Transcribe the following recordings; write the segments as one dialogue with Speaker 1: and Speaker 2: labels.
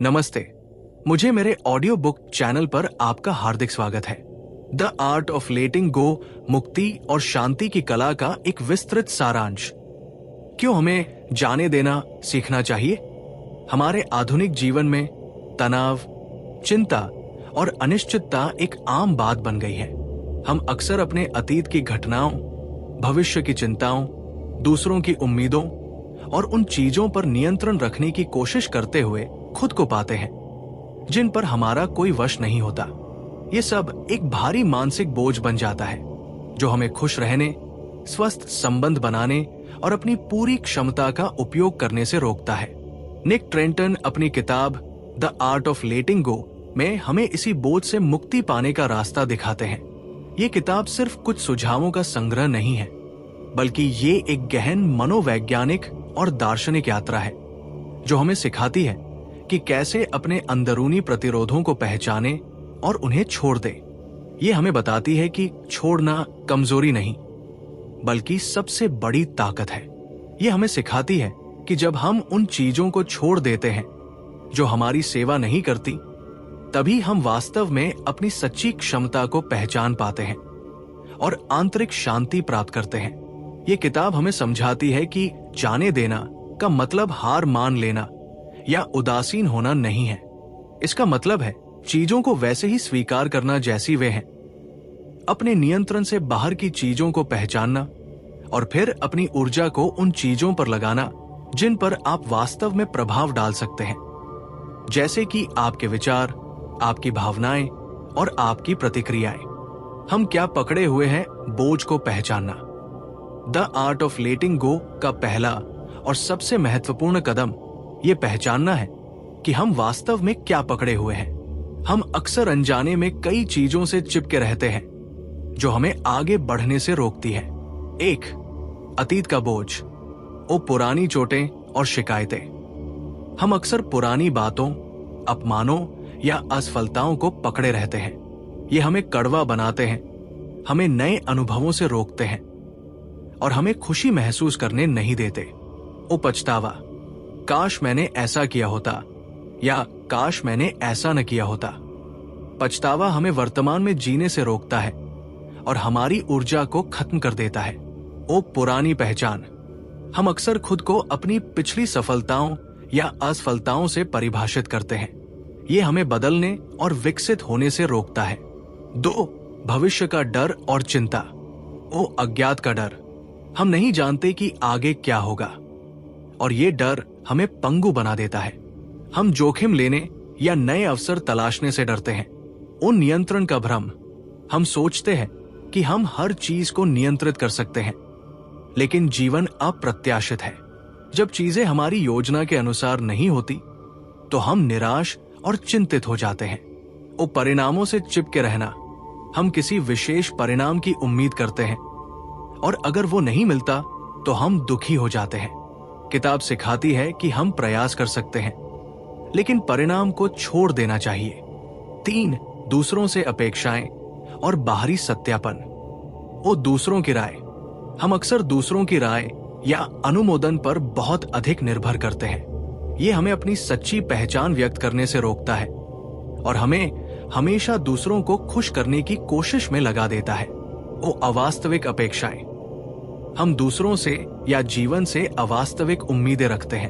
Speaker 1: नमस्ते। मुझे मेरे ऑडियो बुक चैनल पर आपका हार्दिक स्वागत है। द आर्ट ऑफ लेटिंग गो मुक्ति और शांति की कला का एक विस्तृत सारांश। क्यों हमें जाने देना सीखना चाहिए? हमारे आधुनिक जीवन में तनाव, चिंता और अनिश्चितता एक आम बात बन गई है। हम अक्सर अपने अतीत की घटनाओं, भविष्य की चिंताओं, दूसरों की उम्मीदों और उन चीजों पर नियंत्रण रखने की कोशिश करते हुए खुद को पाते हैं जिन पर हमारा कोई वश नहीं होता। ये सब एक भारी मानसिक बोझ बन जाता है जो हमें खुश रहने, स्वस्थ संबंध बनाने और अपनी पूरी क्षमता का उपयोग करने से रोकता है। निक ट्रेंटन अपनी किताब द आर्ट ऑफ लेटिंग गो में हमें इसी बोझ से मुक्ति पाने का रास्ता दिखाते हैं। ये किताब सिर्फ कुछ सुझावों का संग्रह नहीं है, बल्कि ये एक गहन मनोवैज्ञानिक और दार्शनिक यात्रा है जो हमें सिखाती है कि कैसे अपने अंदरूनी प्रतिरोधों को पहचाने और उन्हें छोड़ दे। ये हमें बताती है कि छोड़ना कमजोरी नहीं, बल्कि सबसे बड़ी ताकत है। ये हमें सिखाती है कि जब हम उन चीजों को छोड़ देते हैं जो हमारी सेवा नहीं करती, तभी हम वास्तव में अपनी सच्ची क्षमता को पहचान पाते हैं और आंतरिक शांति प्राप्त करते हैं। ये किताब हमें समझाती है कि जाने देना का मतलब हार मान लेना या उदासीन होना नहीं है। इसका मतलब है चीजों को वैसे ही स्वीकार करना जैसी वे हैं, अपने नियंत्रण से बाहर की चीजों को पहचानना और फिर अपनी ऊर्जा को उन चीजों पर लगाना जिन पर आप वास्तव में प्रभाव डाल सकते हैं, जैसे कि आपके विचार, आपकी भावनाएं और आपकी प्रतिक्रियाएं। हम क्या पकड़े हुए हैं, बोझ को पहचानना। द आर्ट ऑफ लेटिंग गो का पहला और सबसे महत्वपूर्ण कदम ये पहचानना है कि हम वास्तव में क्या पकड़े हुए हैं। हम अक्सर अनजाने में कई चीजों से चिपके रहते हैं जो हमें आगे बढ़ने से रोकती है। 1. अतीत का बोझ, पुरानी चोटें और शिकायतें। हम अक्सर पुरानी बातों, अपमानों या असफलताओं को पकड़े रहते हैं। ये हमें कड़वा बनाते हैं, हमें नए अनुभवों से रोकते हैं और हमें खुशी महसूस करने नहीं देते। पछतावा, काश मैंने ऐसा किया होता या काश मैंने ऐसा न किया होता। पछतावा हमें वर्तमान में जीने से रोकता है और हमारी ऊर्जा को खत्म कर देता है। पुरानी पहचान, हम अक्सर खुद को अपनी पिछली सफलताओं या असफलताओं से परिभाषित करते हैं। ये हमें बदलने और विकसित होने से रोकता है। 2. भविष्य का डर और चिंता। अज्ञात का डर, हम नहीं जानते कि आगे क्या होगा और ये डर हमें पंगु बना देता है। हम जोखिम लेने या नए अवसर तलाशने से डरते हैं। नियंत्रण का भ्रम, हम सोचते हैं कि हम हर चीज को नियंत्रित कर सकते हैं, लेकिन जीवन अप्रत्याशित है। जब चीजें हमारी योजना के अनुसार नहीं होती तो हम निराश और चिंतित हो जाते हैं। परिणामों से चिपके रहना, हम किसी विशेष परिणाम की उम्मीद करते हैं और अगर वो नहीं मिलता तो हम दुखी हो जाते हैं। किताब सिखाती है कि हम प्रयास कर सकते हैं, लेकिन परिणाम को छोड़ देना चाहिए। 3. दूसरों से अपेक्षाएं और बाहरी सत्यापन। दूसरों की राय, हम अक्सर दूसरों की राय या अनुमोदन पर बहुत अधिक निर्भर करते हैं। ये हमें अपनी सच्ची पहचान व्यक्त करने से रोकता है और हमें हमेशा दूसरों को खुश करने की कोशिश में लगा देता है। अवास्तविक अपेक्षाएं, हम दूसरों से या जीवन से अवास्तविक उम्मीदें रखते हैं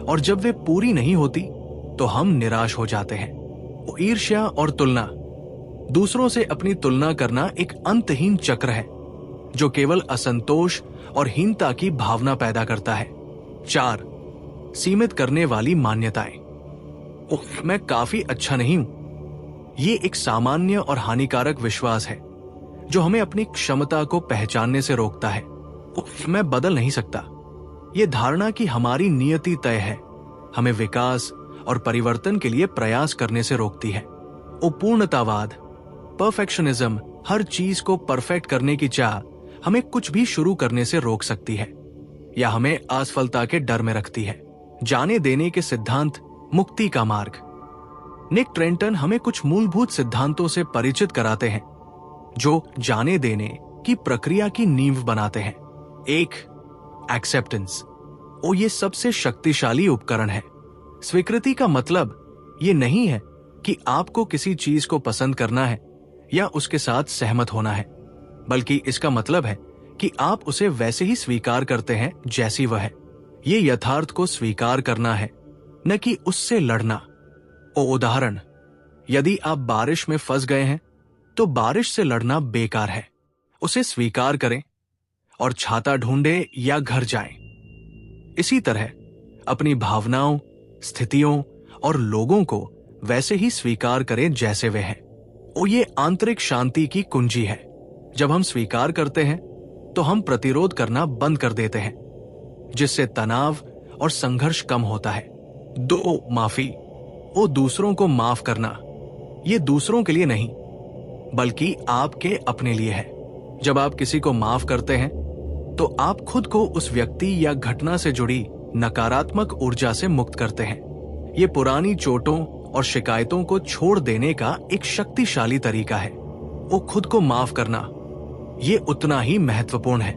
Speaker 1: और जब वे पूरी नहीं होती तो हम निराश हो जाते हैं। ईर्ष्या और तुलना, दूसरों से अपनी तुलना करना एक अंतहीन चक्र है जो केवल असंतोष और हीनता की भावना पैदा करता है। 4. सीमित करने वाली मान्यताएं। मैं काफी अच्छा नहीं हूं, ये एक सामान्य और हानिकारक विश्वास है जो हमें अपनी क्षमता को पहचानने से रोकता है। मैं बदल नहीं सकता, ये धारणा कि हमारी नियति तय है, हमें विकास और परिवर्तन के लिए प्रयास करने से रोकती है। पूर्णतावाद, परफेक्शनिज्म, हर चीज को परफेक्ट करने की चाह हमें कुछ भी शुरू करने से रोक सकती है या हमें असफलता के डर में रखती है। जाने देने के सिद्धांत, मुक्ति का मार्ग। निक ट्रेंटन हमें कुछ मूलभूत सिद्धांतों से परिचित कराते हैं जो जाने देने की प्रक्रिया की नींव बनाते हैं। 1. एक्सेप्टेंस। ये सबसे शक्तिशाली उपकरण है। स्वीकृति का मतलब ये नहीं है कि आपको किसी चीज को पसंद करना है या उसके साथ सहमत होना है, बल्कि इसका मतलब है कि आप उसे वैसे ही स्वीकार करते हैं जैसी वह है। ये यथार्थ को स्वीकार करना है, न कि उससे लड़ना। उदाहरण, यदि आप बारिश में फंस गए हैं तो बारिश से लड़ना बेकार है। उसे स्वीकार करें और छाता ढूंढे या घर जाएं। इसी तरह अपनी भावनाओं, स्थितियों और लोगों को वैसे ही स्वीकार करें जैसे वे हैं। ये आंतरिक शांति की कुंजी है। जब हम स्वीकार करते हैं तो हम प्रतिरोध करना बंद कर देते हैं, जिससे तनाव और संघर्ष कम होता है। 2. माफी। दूसरों को माफ करना, ये दूसरों के लिए नहीं बल्कि आपके अपने लिए है। जब आप किसी को माफ करते हैं तो आप खुद को उस व्यक्ति या घटना से जुड़ी नकारात्मक ऊर्जा से मुक्त करते हैं। ये पुरानी चोटों और शिकायतों को छोड़ देने का एक शक्तिशाली तरीका है। खुद को माफ करना ये उतना ही महत्वपूर्ण है।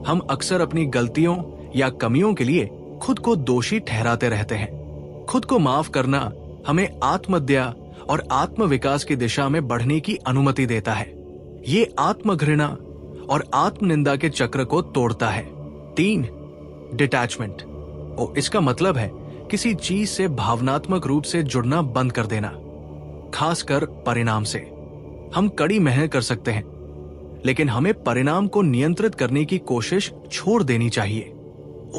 Speaker 1: हम अक्सर अपनी गलतियों या कमियों के लिए खुद को दोषी ठहराते रहते हैं। खुद को माफ करना हमें आत्मदया और आत्मविकास की दिशा में बढ़ने की अनुमति देता है। ये आत्मघृणा और आत्मनिंदा के चक्र को तोड़ता है। 3. डिटैचमेंट। इसका मतलब है किसी चीज से भावनात्मक रूप से जुड़ना बंद कर देना, खासकर परिणाम से। हम कड़ी मेहनत कर सकते हैं, लेकिन हमें परिणाम को नियंत्रित करने की कोशिश छोड़ देनी चाहिए।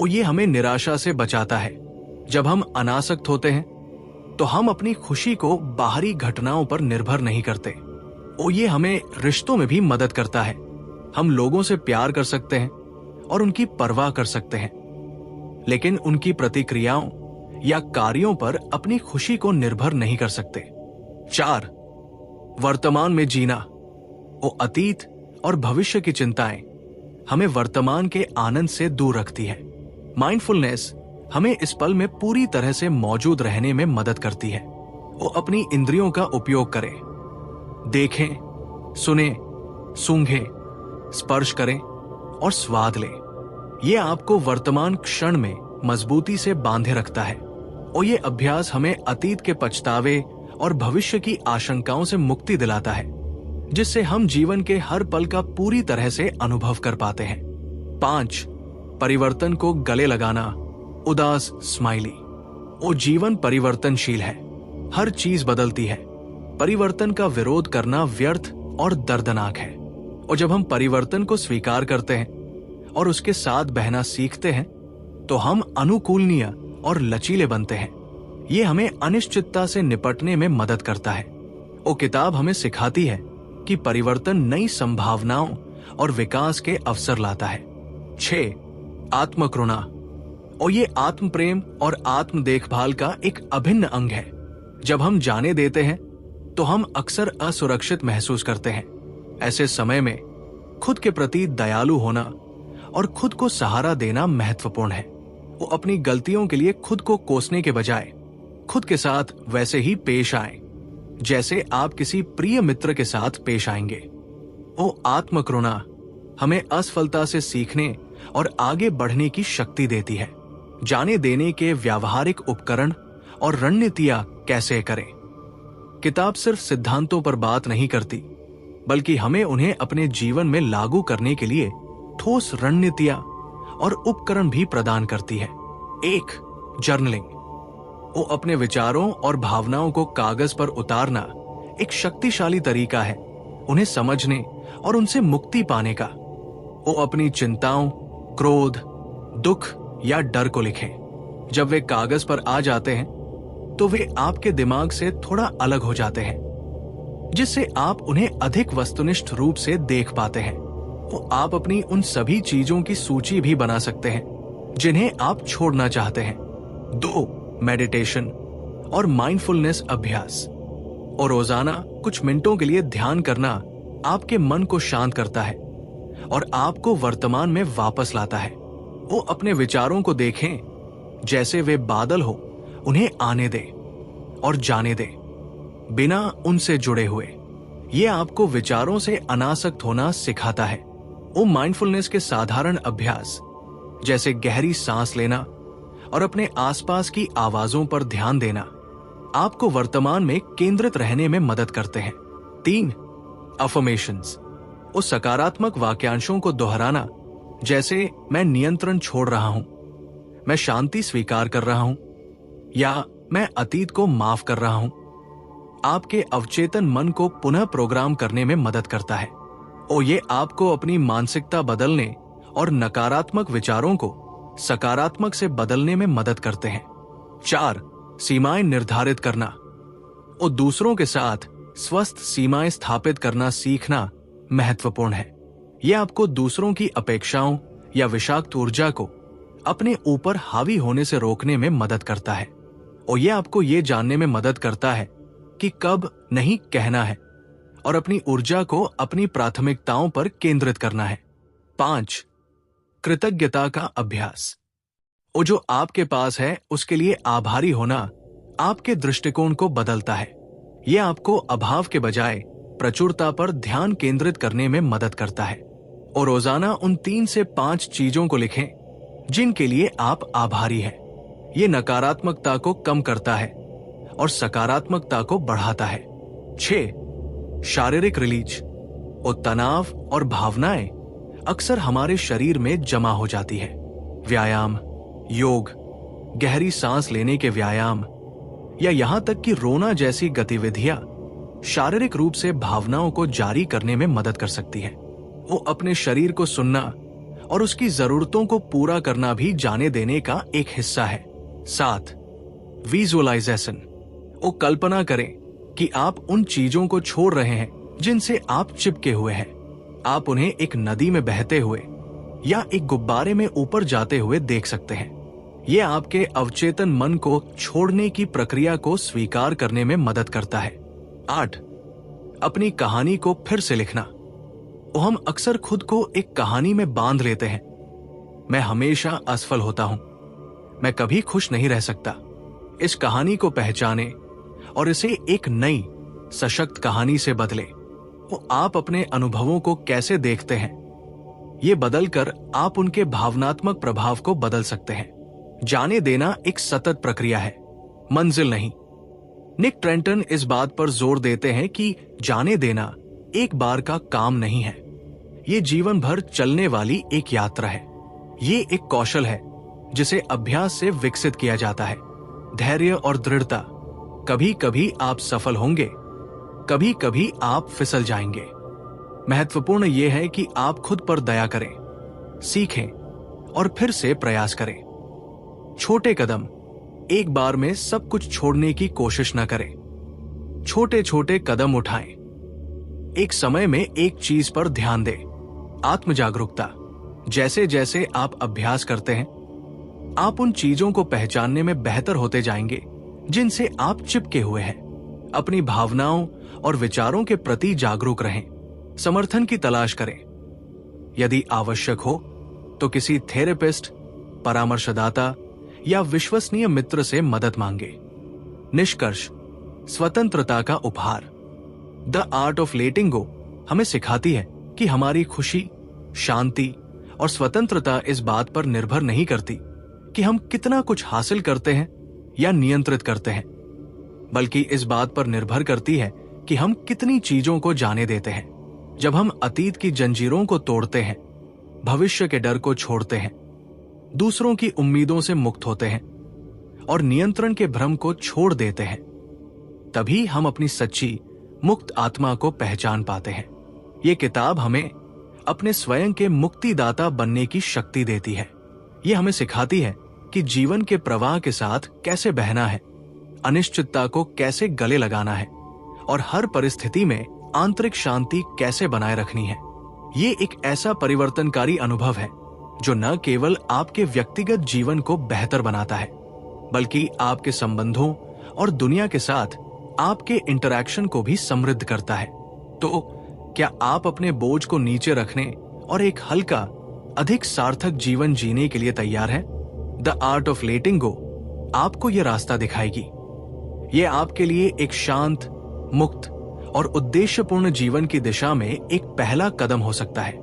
Speaker 1: ये हमें निराशा से बचाता है। जब हम अनासक्त होते हैं तो हम अपनी खुशी को बाहरी घटनाओं पर निर्भर नहीं करते। ये हमें रिश्तों में भी मदद करता है। हम लोगों से प्यार कर सकते हैं और उनकी परवाह कर सकते हैं, लेकिन उनकी प्रतिक्रियाओं या कार्यों पर अपनी खुशी को निर्भर नहीं कर सकते। 4. वर्तमान में जीना। अतीत और भविष्य की चिंताएं हमें वर्तमान के आनंद से दूर रखती है। माइंडफुलनेस हमें इस पल में पूरी तरह से मौजूद रहने में मदद करती है। अपनी इंद्रियों का उपयोग करें, देखें, सुने, सूंघें, स्पर्श करें और स्वाद लें। यह आपको वर्तमान क्षण में मजबूती से बांधे रखता है। ये अभ्यास हमें अतीत के पछतावे और भविष्य की आशंकाओं से मुक्ति दिलाता है, जिससे हम जीवन के हर पल का पूरी तरह से अनुभव कर पाते हैं। 5. परिवर्तन को गले लगाना। उदास स्माइली। जीवन परिवर्तनशील है, हर चीज बदलती है। परिवर्तन का विरोध करना व्यर्थ और दर्दनाक है। जब हम परिवर्तन को स्वीकार करते हैं और उसके साथ बहना सीखते हैं तो हम अनुकूलनीय और लचीले बनते हैं। ये हमें अनिश्चितता से निपटने में मदद करता है। किताब हमें सिखाती है कि परिवर्तन नई संभावनाओं और विकास के अवसर लाता है। 6. आत्मकरुणा। ये आत्म प्रेम और आत्म देखभाल का एक अभिन्न अंग है। जब हम जाने देते हैं तो हम अक्सर असुरक्षित महसूस करते हैं। ऐसे समय में खुद के प्रति दयालु होना और खुद को सहारा देना महत्वपूर्ण है। अपनी गलतियों के लिए खुद को कोसने के बजाय खुद के साथ वैसे ही पेश आएं जैसे आप किसी प्रिय मित्र के साथ पेश आएंगे। आत्मकरुणा हमें असफलता से सीखने और आगे बढ़ने की शक्ति देती है। जाने देने के व्यावहारिक उपकरण और रणनीतियां कैसे करें। किताब सिर्फ सिद्धांतों पर बात नहीं करती, बल्कि हमें उन्हें अपने जीवन में लागू करने के लिए ठोस रणनीतियां और उपकरण भी प्रदान करती है। 1. जर्नलिंग। अपने विचारों और भावनाओं को कागज पर उतारना एक शक्तिशाली तरीका है उन्हें समझने और उनसे मुक्ति पाने का। अपनी चिंताओं, क्रोध, दुख या डर को लिखें। जब वे कागज पर आ जाते हैं तो वे आपके दिमाग से थोड़ा अलग हो जाते हैं, जिससे आप उन्हें अधिक वस्तुनिष्ठ रूप से देख पाते हैं। आप अपनी उन सभी चीजों की सूची भी बना सकते हैं जिन्हें आप छोड़ना चाहते हैं। 2. मेडिटेशन और माइंडफुलनेस अभ्यास। रोजाना कुछ मिनटों के लिए ध्यान करना आपके मन को शांत करता है और आपको वर्तमान में वापस लाता है। अपने विचारों को देखें जैसे वे बादल हो, उन्हें आने दें और जाने दें, बिना उनसे जुड़े हुए। ये आपको विचारों से अनासक्त होना सिखाता है। माइंडफुलनेस के साधारण अभ्यास जैसे गहरी सांस लेना और अपने आसपास की आवाजों पर ध्यान देना आपको वर्तमान में केंद्रित रहने में मदद करते हैं। 3. अफर्मेशंस, उस सकारात्मक वाक्यांशों को दोहराना जैसे मैं नियंत्रण छोड़ रहा हूं, मैं शांति स्वीकार कर रहा हूं या मैं अतीत को माफ कर रहा हूं, आपके अवचेतन मन को पुनः प्रोग्राम करने में मदद करता है और ये आपको अपनी मानसिकता बदलने और नकारात्मक विचारों को सकारात्मक से बदलने में मदद करते हैं। 4. सीमाएं निर्धारित करना और दूसरों के साथ स्वस्थ सीमाएं स्थापित करना सीखना महत्वपूर्ण है। यह आपको दूसरों की अपेक्षाओं या विषाक्त ऊर्जा को अपने ऊपर हावी होने से रोकने में मदद करता है और यह आपको ये जानने में मदद करता है कि कब नहीं कहना है और अपनी ऊर्जा को अपनी प्राथमिकताओं पर केंद्रित करना है। 5. कृतज्ञता का अभ्यास, और जो आपके पास है उसके लिए आभारी होना आपके दृष्टिकोण को बदलता है। यह आपको अभाव के बजाय प्रचुरता पर ध्यान केंद्रित करने में मदद करता है और रोजाना उन 3 से 5 चीजों को लिखें जिनके लिए आप आभारी हैं। ये नकारात्मकता को कम करता है और सकारात्मकता को बढ़ाता है। 6. शारीरिक रिलीज, और तनाव और भावनाएं अक्सर हमारे शरीर में जमा हो जाती है। व्यायाम, योग, गहरी सांस लेने के व्यायाम या यहां तक कि रोना जैसी गतिविधियां शारीरिक रूप से भावनाओं को जारी करने में मदद कर सकती है। वो अपने शरीर को सुनना और उसकी जरूरतों को पूरा करना भी जाने देने का एक हिस्सा है। 7. विजुअलाइजेशन, वो कल्पना करें कि आप उन चीजों को छोड़ रहे हैं जिनसे आप चिपके हुए हैं। आप उन्हें एक नदी में बहते हुए या एक गुब्बारे में ऊपर जाते हुए देख सकते हैं। यह आपके अवचेतन मन को छोड़ने की प्रक्रिया को स्वीकार करने में मदद करता है। 8. अपनी कहानी को फिर से लिखना, और हम अक्सर खुद को एक कहानी में बांध लेते हैं। मैं हमेशा असफल होता हूं, मैं कभी खुश नहीं रह सकता। इस कहानी को पहचाने और इसे एक नई सशक्त कहानी से बदले। वो आप अपने अनुभवों को कैसे देखते हैं, ये बदलकर आप उनके भावनात्मक प्रभाव को बदल सकते हैं। जाने देना एक सतत प्रक्रिया है, मंजिल नहीं। निक ट्रेंटन इस बात पर जोर देते हैं कि जाने देना एक बार का काम नहीं है, ये जीवन भर चलने वाली एक यात्रा है। ये एक कौशल है जिसे अभ्यास से विकसित किया जाता है। धैर्य और दृढ़ता, कभी कभी आप सफल होंगे, कभी कभी आप फिसल जाएंगे। महत्वपूर्ण यह है कि आप खुद पर दया करें, सीखें और फिर से प्रयास करें। छोटे कदम, एक बार में सब कुछ छोड़ने की कोशिश न करें। छोटे छोटे कदम उठाएं। एक समय में एक चीज पर ध्यान दें। आत्म जागरूकता, जैसे जैसे आप अभ्यास करते हैं आप उन चीजों को पहचानने में बेहतर होते जाएंगे जिनसे आप चिपके हुए हैं। अपनी भावनाओं और विचारों के प्रति जागरूक रहें। समर्थन की तलाश करें। यदि आवश्यक हो तो किसी थेरेपिस्ट, परामर्शदाता या विश्वसनीय मित्र से मदद मांगे। निष्कर्ष, स्वतंत्रता का उपहार। द आर्ट ऑफ लेटिंग गो हमें सिखाती है कि हमारी खुशी, शांति और स्वतंत्रता इस बात पर निर्भर नहीं करती कि हम कितना कुछ हासिल करते हैं या नियंत्रित करते हैं, बल्कि इस बात पर निर्भर करती है कि हम कितनी चीजों को जाने देते हैं। जब हम अतीत की जंजीरों को तोड़ते हैं, भविष्य के डर को छोड़ते हैं, दूसरों की उम्मीदों से मुक्त होते हैं और नियंत्रण के भ्रम को छोड़ देते हैं, तभी हम अपनी सच्ची मुक्त आत्मा को पहचान पाते हैं। ये किताब हमें अपने स्वयं के मुक्तिदाता बनने की शक्ति देती है। ये हमें सिखाती है कि जीवन के प्रवाह के साथ कैसे बहना है, अनिश्चितता को कैसे गले लगाना है और हर परिस्थिति में आंतरिक शांति कैसे बनाए रखनी है। ये एक ऐसा परिवर्तनकारी अनुभव है जो न केवल आपके व्यक्तिगत जीवन को बेहतर बनाता है, बल्कि आपके संबंधों और दुनिया के साथ आपके इंटरैक्शन को भी समृद्ध करता है। तो क्या आप अपने बोझ को नीचे रखने और एक हल्का, अधिक सार्थक जीवन जीने के लिए तैयार हैं? द आर्ट ऑफ लेटिंग गो आपको यह रास्ता दिखाएगी। यह आपके लिए एक शांत, मुक्त और उद्देश्यपूर्ण जीवन की दिशा में एक पहला कदम हो सकता है।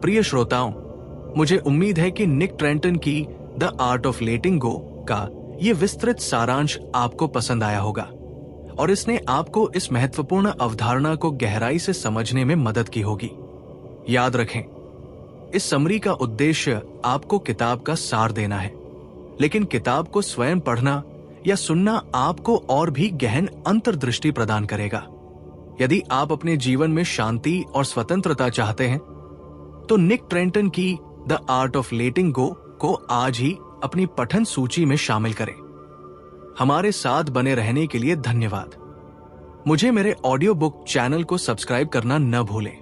Speaker 1: प्रिय श्रोताओं, मुझे उम्मीद है कि निक ट्रेंटन की द आर्ट ऑफ लेटिंग गो का ये विस्तृत सारांश आपको पसंद आया होगा और इसने आपको इस महत्वपूर्ण अवधारणा को गहराई से समझने में मदद की होगी। याद रखें, इस समरी का उद्देश्य आपको किताब का सार देना है, लेकिन किताब को स्वयं पढ़ना या सुनना आपको और भी गहन अंतर्दृष्टि प्रदान करेगा। यदि आप अपने जीवन में शांति और स्वतंत्रता चाहते हैं, तो निक ट्रेंटन की द आर्ट ऑफ लेटिंग गो को आज ही अपनी पठन सूची में शामिल करें। हमारे साथ बने रहने के लिए धन्यवाद। मुझे मेरे ऑडियो बुक चैनल को सब्सक्राइब करना न भूलें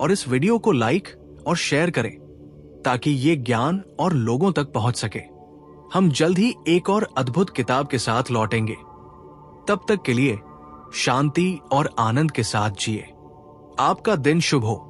Speaker 1: और इस वीडियो को लाइक और शेयर करें ताकि ये ज्ञान और लोगों तक पहुंच सके। हम जल्द ही एक और अद्भुत किताब के साथ लौटेंगे। तब तक के लिए शांति और आनंद के साथ जिए। आपका दिन शुभ हो।